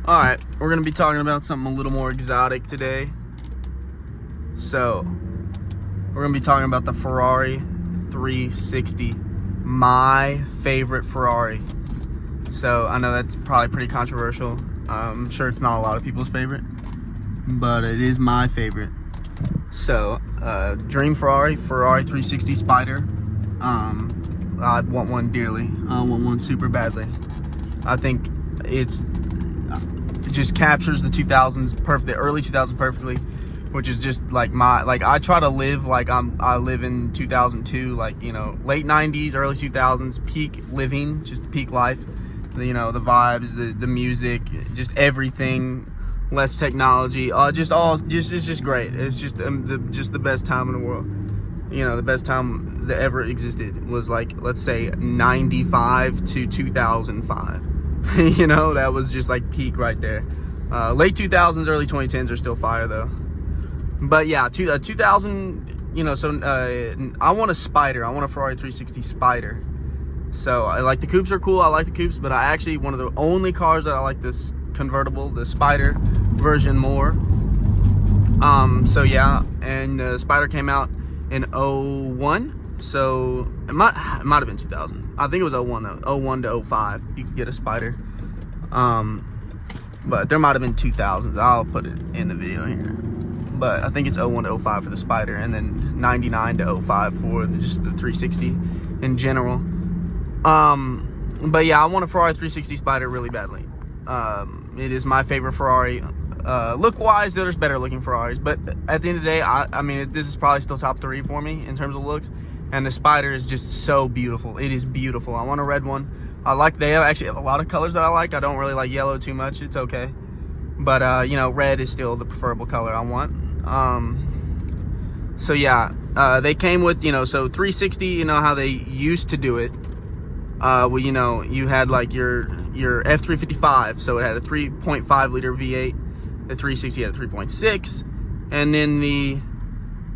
Alright, we're going to be talking about something a little more exotic today. So, we're going to be talking about the Ferrari 360. My favorite Ferrari. So, I know that's probably pretty controversial. I'm sure it's not a lot of people's favorite, but it is my favorite. So, dream Ferrari 360 Spider. I'd want one dearly. I want one super badly. I think it just captures the 2000s perfect, the early 2000s perfectly, which is just like I try to live like I live in 2002, like, you know, late 90s, early 2000s, peak living, just peak life. You know, the vibes, the music, just everything, less technology, it's just great. It's just the best time in the world. You know, the best time that ever existed was, like, let's say 95 to 2005. You know, that was just like peak right there. Late 2000s, early 2010s are still fire though. But yeah, 2000, you know, so I want a Spider. I want a Ferrari 360 Spider. So I like the coupes are cool. I like the coupes, but I actually, one of the only cars that I like this convertible, the Spider version more. So yeah, and the Spider came out in 01. So it might have been 2000. I think it was 01 though. 01 to 05 you could get a Spider. But there might have been 2000s. I'll put it in the video here. But I think it's 01 to 05 for the Spider, and then 99 to 05 for just the 360 in general. But yeah, I want a Ferrari 360 Spider really badly. It is my favorite Ferrari. Look wise, there's better looking Ferraris, but at the end of the day, I mean, this is probably still top 3 for me in terms of looks. And the Spider is just so beautiful. It is beautiful. I want a red one. They actually have a lot of colors that I like. I don't really like yellow too much. It's okay. But, you know, red is still the preferable color I want. So yeah, they came with, you know, so 360, you know how they used to do it. Well, you know, you had like your F355, so it had a 3.5 liter V8. The 360 had a 3.6, and then the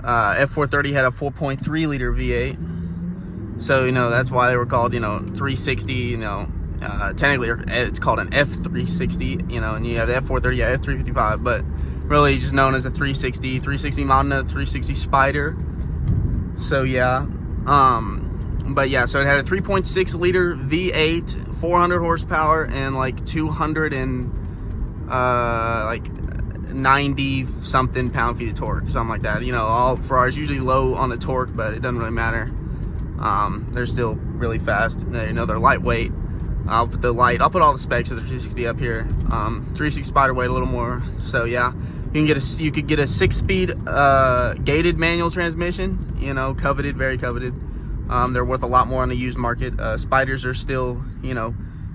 F430 had a 4.3 liter V8. So, you know, that's why they were called, you know, 360. You know, technically it's called an F360. You know, and you have the F430, yeah, F355, but really just known as a 360 Magna 360 Spider. So yeah, but yeah, so it had a 3.6 liter V8, 400 horsepower, and like 200 and like 90 something pound-feet of torque, something like that. You know, all Ferraris usually low on the torque, but it doesn't really matter. They're still really fast. You know, they're lightweight. I'll put all the specs of the 360 up here. 360 Spider weight a little more. So yeah, you could get a 6-speed gated manual transmission. You know, coveted, very coveted. They're worth a lot more on the used market. Spiders are still, you know,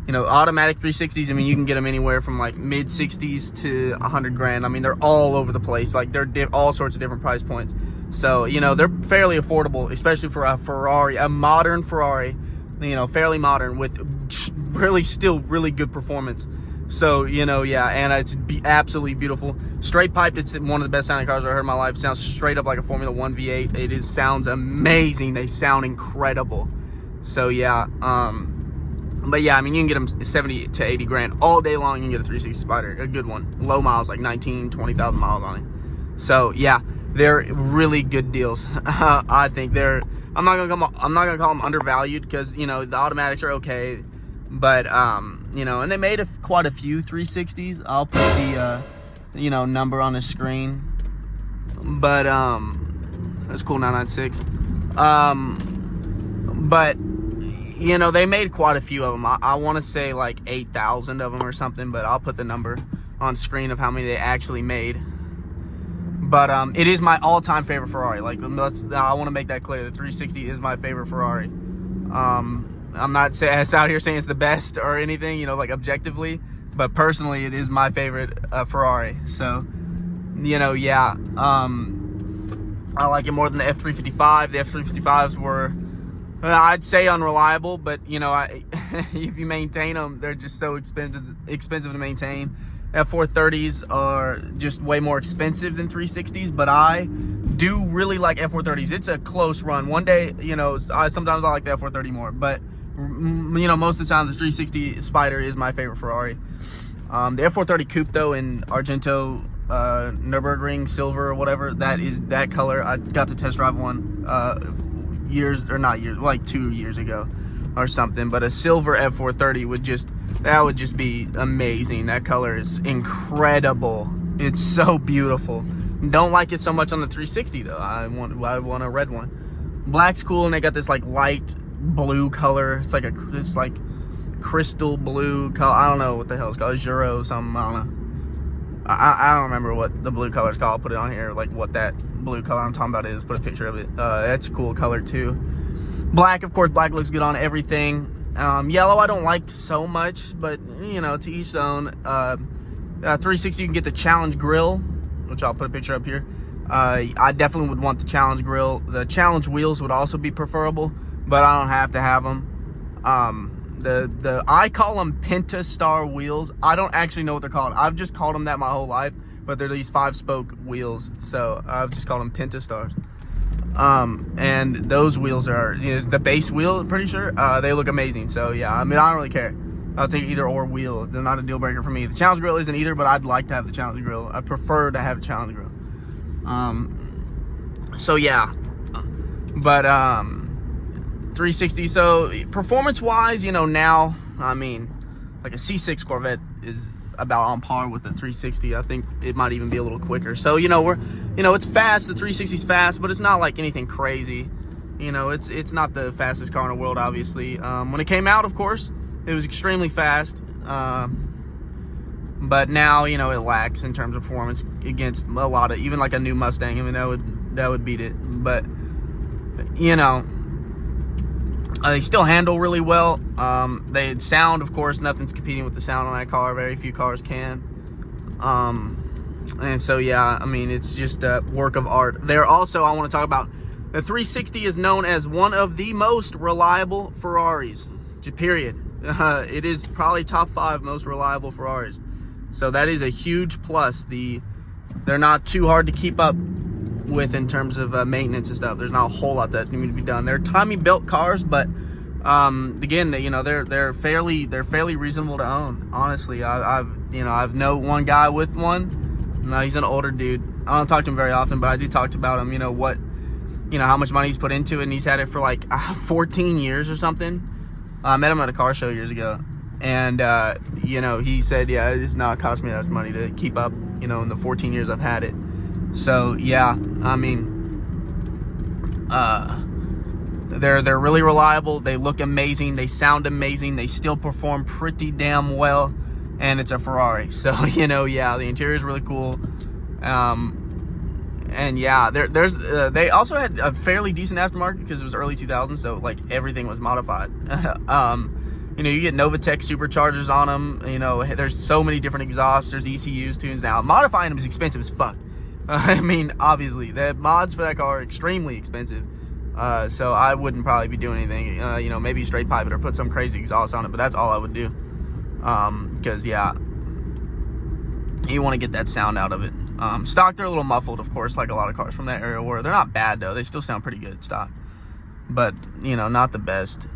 automatic 360s. I mean, you can get them anywhere from like mid 60s to 100 grand. I mean, they're all over the place. Like, they're all sorts of different price points. So, you know, they're fairly affordable, especially for a Ferrari, a modern Ferrari, you know, fairly modern with really still really good performance. So, you know, yeah, and it's absolutely beautiful. Straight piped, it's one of the best sounding cars I've heard in my life. Sounds straight up like a Formula 1 V8. Sounds amazing. They sound incredible. So, yeah, but yeah, I mean, you can get them 70 to 80 grand all day long. You can get a 360 Spider, a good one. Low miles, like 20,000 miles on it. So, yeah, they're really good deals. I think I'm not gonna call them undervalued, because, you know, the automatics are okay. But, you know, and they made quite a few 360s. I'll put the, you know, number on the screen. But, that's cool, 996. But, you know, they made quite a few of them. I want to say like 8,000 of them or something, but I'll put the number on screen of how many they actually made. But, it is my all-time favorite Ferrari. Like, I want to make that clear. The 360 is my favorite Ferrari. I'm not out here saying it's the best or anything, you know, like objectively, but personally, it is my favorite Ferrari. So, you know, yeah, I like it more than the F355. The F355s were, I'd say, unreliable, but, you know, if you maintain them, they're just so expensive to maintain. F430s are just way more expensive than 360s, but I do really like F430s. It's a close run. One day, you know, sometimes I like the F430 more, but, you know, most of the time the 360 Spider is my favorite Ferrari. The F430 Coupe though in Argento, Nürburgring silver or whatever, that color. I got to test drive one like 2 years ago or something. But a silver F430 would just be amazing. That color is incredible. It's so beautiful. Don't like it so much on the 360 though. I want a red one. Black's cool, and they got this like light blue color. It's like crystal blue color. I don't know what the hell it's called. Juro something. I don't know. I don't remember what the blue color is called. I'll put it on here, like what that blue color I'm talking about is. Put a picture of it. That's a cool color too. Black, of course, black looks good on everything. Yellow I don't like so much, but you know, to each his own. 360 you can get the Challenge grill, which I'll put a picture up here. I definitely would want the Challenge grill. The Challenge wheels would also be preferable, but I don't have to have them. I call them Pentastar wheels. I don't actually know what they're called. I've just called them that my whole life, but they're these 5-spoke wheels, so I've just called them Pentastars. And those wheels are, you know, the base wheel, I'm pretty sure. They look amazing. So yeah, I mean, I don't really care. I'll take either or wheel. They're not a deal breaker for me. The Challenge grill isn't either, but I'd like to have the Challenge grill. I prefer to have a Challenge grill. So yeah, but 360. So performance wise, you know, now, I mean, like a C6 Corvette is about on par with the 360. I think it might even be a little quicker. So, you know, it's fast. The 360 is fast, but it's not like anything crazy. You know, it's not the fastest car in the world, obviously. When it came out, of course, it was extremely fast. But now, you know, it lacks in terms of performance against a lot of, even like a new Mustang. I mean, that would beat it. But, you know, they still handle really well. They sound, of course, nothing's competing with the sound on that car. Very few cars can. And so, yeah, I mean, it's just a work of art. There also, I want to talk about, the 360 is known as one of the most reliable Ferraris, period. It is probably top 5 most reliable Ferraris. So that is a huge plus. They're not too hard to keep up with in terms of maintenance and stuff. There's not a whole lot that needs to be done. They're timely built cars, but again, you know, they're fairly reasonable to own. Honestly, I've known one guy with one. No, he's an older dude. I don't talk to him very often, but I do talk about him. You know how much money he's put into it, and he's had it for like 14 years or something. I met him at a car show years ago, and you know, he said, yeah, it's not cost me that much money to keep up, you know, in the 14 years I've had it. So yeah, I mean, they're really reliable. They look amazing. They sound amazing. They still perform pretty damn well, and it's a Ferrari. So, you know, yeah, the interior is really cool. And yeah, they also had a fairly decent aftermarket because it was early 2000s, so like everything was modified. You know, you get Novatec superchargers on them. You know, there's so many different exhausts. There's ECUs, tunes. Now, modifying them is expensive as fuck. I mean, obviously, the mods for that car are extremely expensive. So I wouldn't probably be doing anything. You know, maybe straight pipe it or put some crazy exhaust on it, but that's all I would do. Because yeah, you want to get that sound out of it. Stock, they're a little muffled, of course, like a lot of cars from that area were. They're not bad though. They still sound pretty good stock, but you know, not the best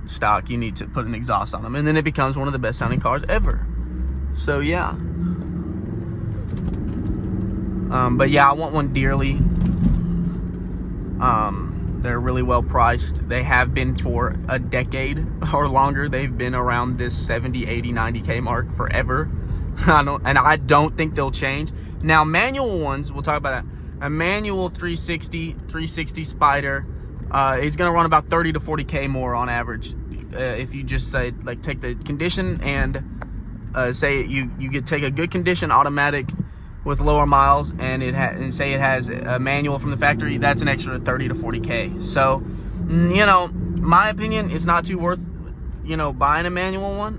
stock. You need to put an exhaust on them, and then it becomes one of the best sounding cars ever. So yeah. But yeah, I want one dearly. They're really well priced. They have been for a decade or longer. They've been around this 70, 80, 90K mark forever. I don't think they'll change. Now, manual ones, we'll talk about that. A manual 360 Spider is going to run about 30 to 40K more on average. If you just say, like, take the condition and say you take a good condition automatic with lower miles, and say it has a manual from the factory, that's an extra 30 to 40K. So, you know, my opinion, it's not too worth, you know, buying a manual one.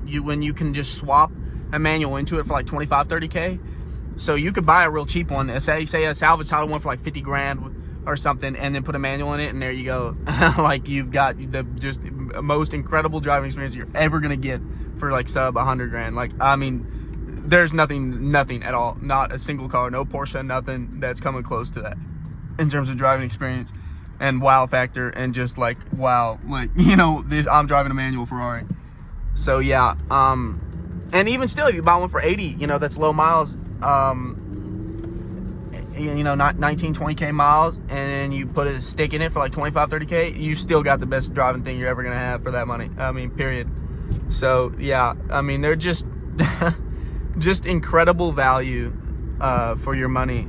When you can just swap a manual into it for like 25, 30K. So you could buy a real cheap one, say a salvage title one for like 50 grand or something, and then put a manual in it, and there you go. Like, you've got the just most incredible driving experience you're ever gonna get for like sub 100 grand. Like, I mean, there's nothing at all, not a single car, no Porsche, nothing that's coming close to that in terms of driving experience and wow factor, and just like, wow, like, you know, I'm driving a manual Ferrari. So yeah, And even still, if you buy one for 80, you know, that's low miles, you know, not 19, 20K miles, and you put a stick in it for like 25, 30K, you still got the best driving thing you're ever going to have for that money. I mean, period. So, yeah, I mean, they're just, just incredible value for your money.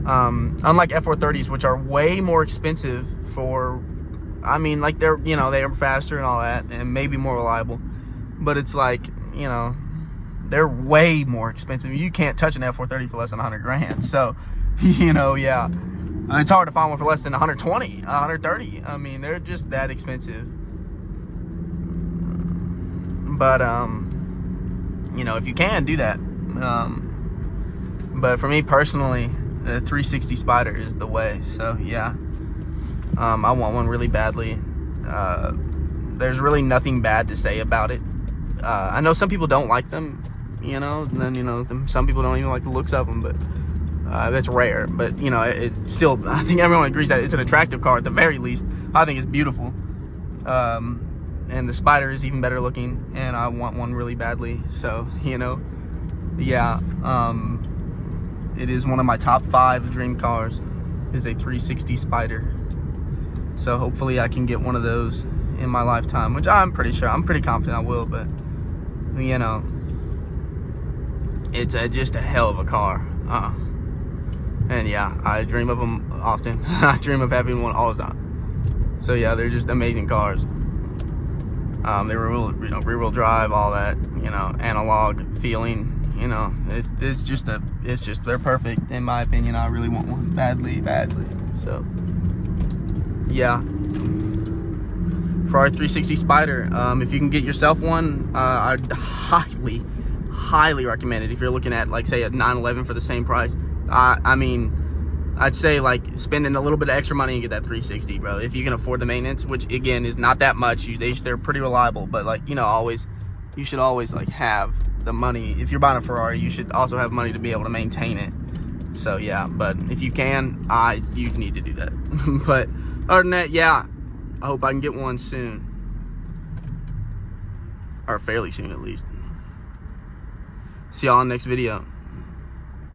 Unlike F430s, which are way more expensive for, I mean, like they're, you know, they're faster and all that, and maybe more reliable, but it's like, you know, they're way more expensive. You can't touch an F430 for less than 100 grand. So, you know, yeah, it's hard to find one for less than 120, 130. I mean, they're just that expensive. But, you know, if you can, do that. But for me personally, the 360 Spider is the way. So, yeah, I want one really badly. There's really nothing bad to say about it. I know some people don't like them, you know, and then, you know, some people don't even like the looks of them, but that's rare. But, you know, it's still, I think everyone agrees that it's an attractive car at the very least. I think it's beautiful. And the Spider is even better looking, and I want one really badly. So, you know, yeah, it is one of my top 5 dream cars, is a 360 Spider. So hopefully I can get one of those in my lifetime, which I'm pretty confident I will. But, you know, it's just a hell of a car. And yeah, I dream of them often. I dream of having one all the time. So yeah, they're just amazing cars. They were, you know, rear-wheel drive, all that, you know, analog feeling. You know, it's just they're perfect in my opinion. I really want one badly. So yeah, Ferrari 360 Spider. If you can get yourself one, I'd highly recommend it. If you're looking at, like, say, a 911 for the same price, I mean, I'd say, like, spending a little bit of extra money and get that 360, bro. If you can afford the maintenance, which again is not that much. They're pretty reliable, but, like, you know, you should always like have the money. If you're buying a Ferrari, you should also have money to be able to maintain it. So yeah, but if you can, you need to do that. But other than that, yeah, I hope I can get one soon, or fairly soon at least. See y'all in the next video.